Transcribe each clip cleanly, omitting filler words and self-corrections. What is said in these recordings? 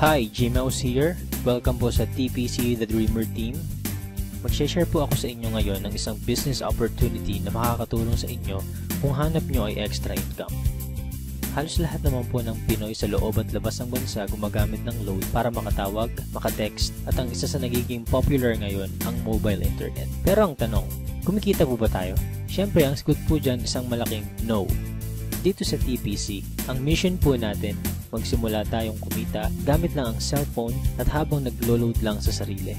Hi, Gmouse here. Welcome po sa TPC The Dreamer Team. Mag-share po ako sa inyo ngayon ng isang business opportunity na makakatulong sa inyo kung hanap nyo ay extra income. Halos lahat naman po ng Pinoy sa loob at labas ng bansa gumagamit ng load para makatawag, makatext, at ang isa sa nagiging popular ngayon ang mobile internet. Pero ang tanong, kumikita po ba tayo? Syempre, ang sagot po dyan isang malaking no. Dito sa TPC, ang mission po natin, magsimula tayong kumita gamit lang ang cellphone at habang naglo-load lang sa sarili.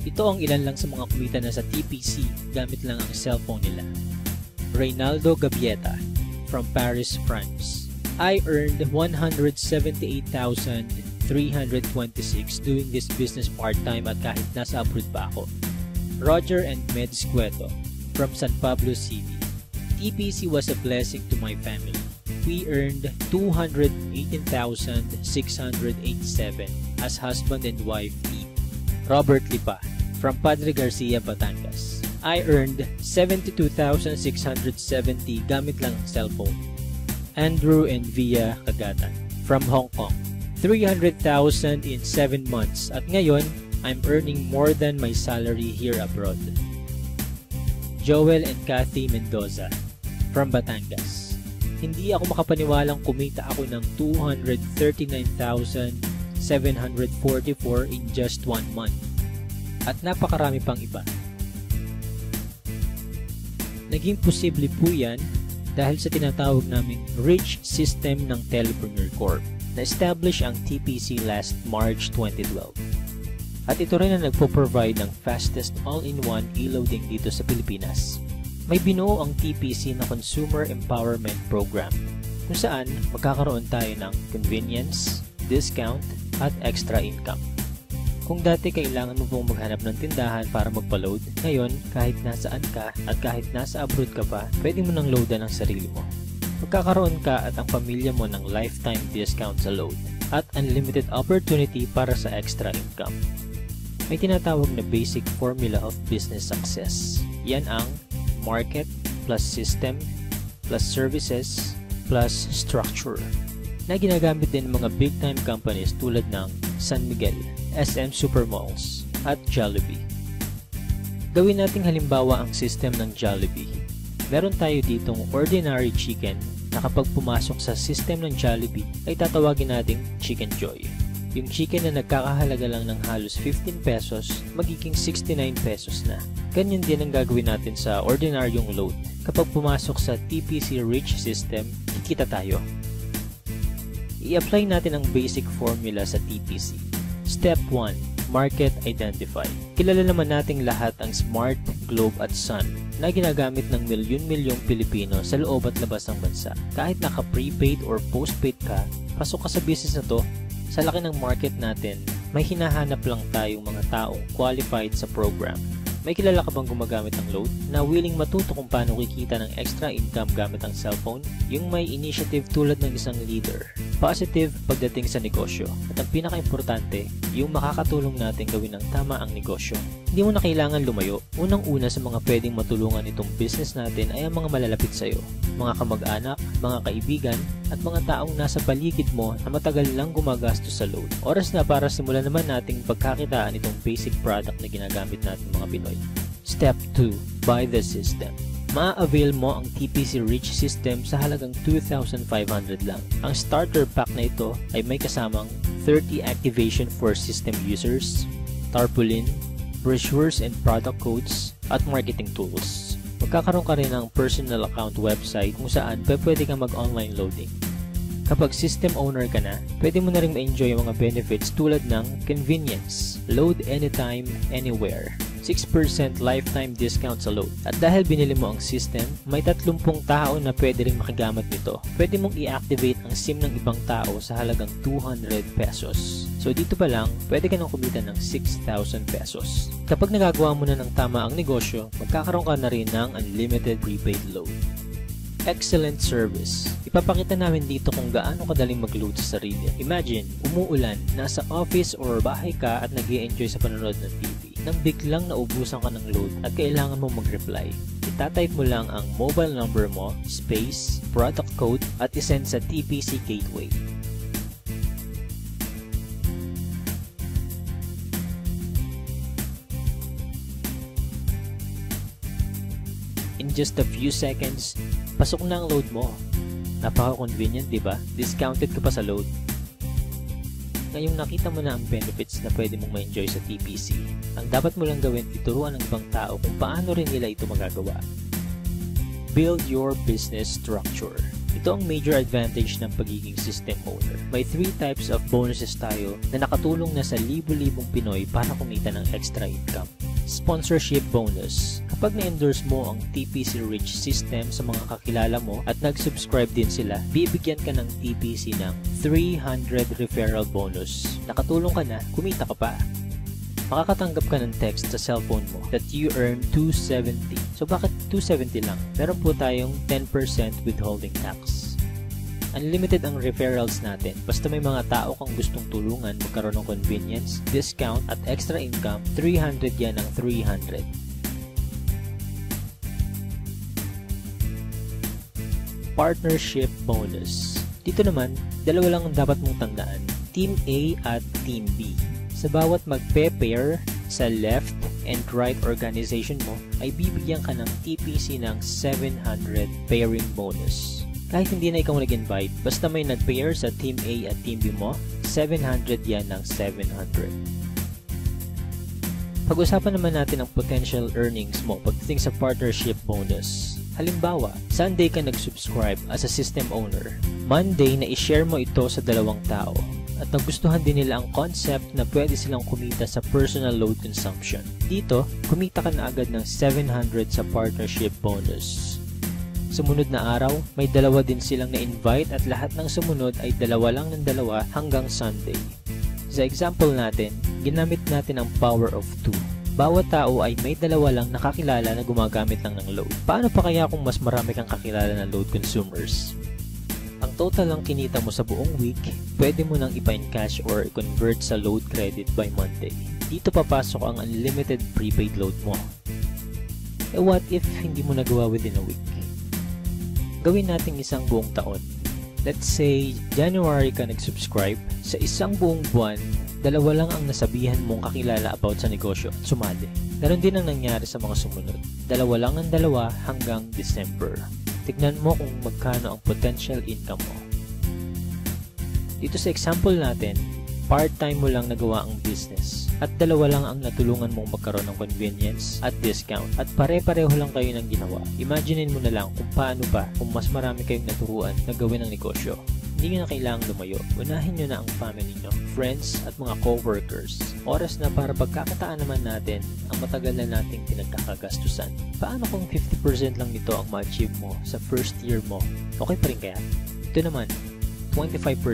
Ito ang ilan lang sa mga kumita na sa TPC gamit lang ang cellphone nila. Reynaldo Gabieta from Paris, France. I earned 178,326 doing this business part-time at kahit nasa abroad pa ako. Roger and Meds Cueto from San Pablo City. TPC was a blessing to my family. We earned 218,687 as husband and wife team. Robert Lipa from Padre Garcia, Batangas. I earned 72,670 gamit lang ang cellphone. Andrew and Via Kagatan from Hong Kong. 300,000 in 7 months at ngayon, I'm earning more than my salary here abroad. Joel and Kathy Mendoza from Batangas. Hindi ako makapaniwalang kumita ako ng 239,744 in just 1 month. At napakarami pang iba. Naging posible po yan dahil sa tinatawag naming Rich System ng Telepreneur Corp. Na-establish ang TPC last March 2012. At ito rin ang nagpo-provide ng fastest all-in-one e-loading dito sa Pilipinas. May binuo ang TPC na Consumer Empowerment Program kung saan magkakaroon tayo ng convenience, discount, at extra income. Kung dati kailangan mo pong maghanap ng tindahan para magpa-load, ngayon kahit nasaan ka at kahit nasa abroad ka pa, pwede mo nang loadan ang sarili mo. Magkakaroon ka at ang pamilya mo ng lifetime discount sa load at unlimited opportunity para sa extra income. May tinatawag na basic formula of business success. Yan ang market plus system plus services plus structure na ginagamit din ng mga big time companies tulad ng San Miguel, SM Supermalls at Jollibee. Gawin nating halimbawa ang system ng Jollibee. Meron tayo ditong ordinary chicken na kapag pumasok sa system ng Jollibee ay tatawagin nating Chicken Joy. Yung chicken na nagkakahalaga lang ng halos 15 pesos, magiging 69 pesos na. Ganyan din ang gagawin natin sa ordinaryong load. Kapag pumasok sa TPC Rich System, kikita tayo. I-apply natin ang basic formula sa TPC. Step 1. Market Identify. Kilala naman nating lahat ang Smart, Globe at Sun na ginagamit ng milyon-milyong Pilipino sa loob at labas ng bansa. Kahit naka-prepaid or postpaid ka, pasok ka sa business na to. Sa laki ng market natin, may hinahanap lang tayong mga taong qualified sa program. May kilala ka bang gumagamit ng load na willing matuto kung paano kikita ng extra income gamit ang cellphone? Yung may initiative tulad ng isang leader. Positive pagdating sa negosyo. At ang pinaka-importante, yung makakatulong natin gawin ng tama ang negosyo. Hindi mo na kailangan lumayo. Unang-una sa mga pwedeng matulungan itong business natin ay ang mga malalapit sa'yo. Mga kamag-anak, mga kaibigan, at mga taong nasa paligid mo na matagal lang gumagastos sa load. Oras na para simulan naman nating pagkakitaan itong basic product na ginagamit natin mga Pinoy. Step 2. Buy the system. Ma-avail mo ang TPC Rich System sa halagang 2,500 lang. Ang starter pack na ito ay may kasamang 30 activation for system users, tarpaulin, brochures and product codes, at marketing tools. Magkakaroon ka rin ng personal account website kung saan pwede kang mag-online loading. Kapag system owner ka na, pwede mo na rin ma-enjoy ang mga benefits tulad ng convenience, load anytime, anywhere, 6% lifetime discount sa load. At dahil binili mo ang system, may 30 tao na pwede rin makigamit nito. Pwede mong i-activate ang SIM ng ibang tao sa halagang 200 pesos. So dito pa lang, pwede ka nang kumita ng 6,000 pesos. Kapag nagagawa mo na ng tama ang negosyo, magkakaroon ka na rin ng unlimited prepaid load. Excellent service. Ipapakita namin dito kung gaano kadaling mag-load sa sarili. Imagine, umuulan, nasa office or bahay ka at nag-i-enjoy sa panonood ng TV. Nang biglang naubusan ka ng load at kailangan mo mag-reply, itatype mo lang ang mobile number mo, space, product code at isend sa TPC Gateway. in just a few seconds, pasok na ang load mo. Napaka-convenient, di ba? Discounted ka pa sa load. Ngayong nakita mo na ang benefits na pwede mong ma-enjoy sa TPC, ang dapat mo lang gawin, ituruan ng ibang tao kung paano rin nila ito magagawa. Build your business structure. Ito ang major advantage ng pagiging system owner. May 3 types of bonuses tayo na nakatulong na sa libo-libong Pinoy para kumita ng extra income. Sponsorship bonus. Kapag na-endorse mo ang TPC Rich system sa mga kakilala mo at nag-subscribe din sila, bibigyan ka ng TPC ng 300 referral bonus. Nakatulong ka na, kumita ka pa. Makakatanggap ka ng text sa cellphone mo that you earn 270. So bakit 270 lang? Meron po tayong 10% withholding tax. Unlimited ang referrals natin. Basta may mga tao kang gustong tulungan magkaroon ng convenience, discount at extra income, 300 yan ang 300. Partnership bonus. Dito naman, dalawa lang ang dapat mong tandaan. Team A at Team B. Sa bawat magpe-pair sa left and right organization mo, ay bibigyan ka ng TPC ng 700 pairing bonus. Kahit hindi na ikaw nag-invite, basta may nag-pair sa Team A at Team B mo, 700 yan ng 700. Pag-usapan naman natin ang potential earnings mo pagdating sa partnership bonus. Halimbawa, Sunday ka nag-subscribe as a system owner. Monday na i-share mo ito sa 2 tao. At nagustuhan din nila ang concept na pwede silang kumita sa personal load consumption. Dito, kumita ka na agad ng 700 sa partnership bonus. Sumunod na araw, may 2 din silang na-invite at lahat ng sumunod ay 2 lang ng 2 hanggang Sunday. Sa example natin, ginamit natin ang power of 2. Bawat tao ay may 2 lang nakakilala na gumagamit lang ng load. Paano pa kaya kung mas marami kang kakilala na load consumers? Ang total lang kinita mo sa buong week, pwede mo nang ipa-encash or i-convert sa load credit by Monday. Dito papasok ang unlimited prepaid load mo. Eh what if hindi mo nagawa within a week? Gawin natin isang buong taon. Let's say, January ka nag-subscribe. Sa isang buong buwan, 2 lang ang nasabihan mong kakilala about sa negosyo at sumali. Ganon din ang nangyari sa mga sumunod. 2 lang ng 2 hanggang December. Tignan mo kung magkano ang potential income mo. Dito sa example natin, part-time mo lang nagawa ang business at 2 lang ang natulungan mong magkaroon ng convenience at discount at pare-pareho lang kayo ng ginawa. Imaginein mo na lang kung paano pa kung mas marami kayong naturuan na gawin ang negosyo. Hindi nyo na kailangang lumayo. Unahin nyo na ang family nyo, friends at mga co-workers. Oras na para pagkakataan naman natin ang matagal na nating pinagkakagastusan. Paano kung 50% lang nito ang ma-achieve mo sa first year mo? Okay pa rin kaya? Ito naman, 25%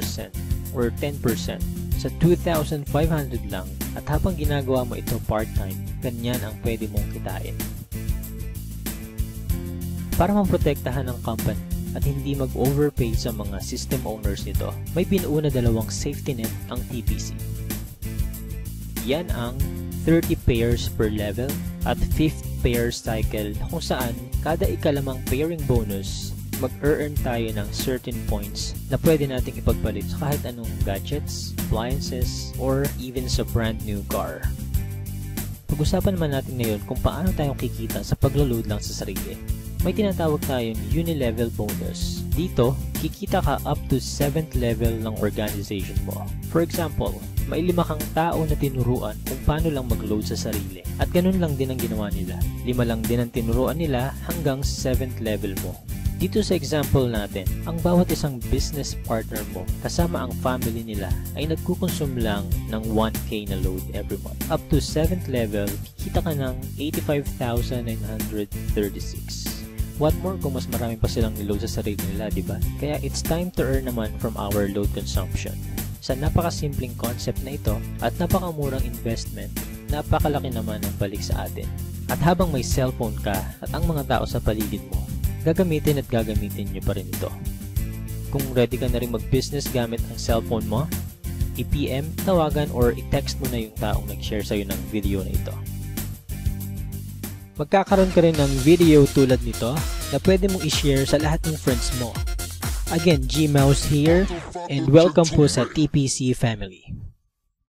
or 10% sa 2,500 lang at habang ginagawa mo ito part-time, ganyan ang pwede mong kitain. Para maprotektahan ang company at hindi mag-overpay sa mga system owners nito, may binuo na 2 safety net ang TPC. Yan ang 30 pairs per level at 5th pair cycle kung saan kada ikalimang pairing bonus, mag-earn tayo ng certain points na pwede nating ipagpalit sa kahit anong gadgets, appliances, or even sa brand new car. Pag-usapan naman natin ngayon kung paano tayo kikita sa paglo-load lang sa sarili. May tinatawag tayong uni-level bonus. Dito, kikita ka up to 7th level ng organization mo. For example, may 5 kang tao na tinuruan kung paano lang mag-load sa sarili. At ganun lang din ang ginawa nila. 5 lang din ang tinuruan nila hanggang 7th level mo. Dito sa example natin, ang bawat isang business partner mo kasama ang family nila ay nagkukonsume lang ng 1K na load every month. Up to 7th level, kikita ka ng 85,936. What more kung mas marami pa silang niload sa sarili nila, diba? Kaya it's time to earn naman from our load consumption. Sa napakasimpleng concept na ito at napakamurang investment, napakalaki naman ang balik sa atin. At habang may cellphone ka at ang mga tao sa paligid mo, gagamitin at gagamitin nyo pa rin ito. Kung ready ka na rin mag-business gamit ang cellphone mo, i-PM, tawagan or i-text mo na yung taong nag-share sa'yo ng video na ito. Magkakaroon ka rin ng video tulad nito na pwede mong i-share sa lahat ng friends mo. Again, G-Mouse here and welcome po sa TPC family.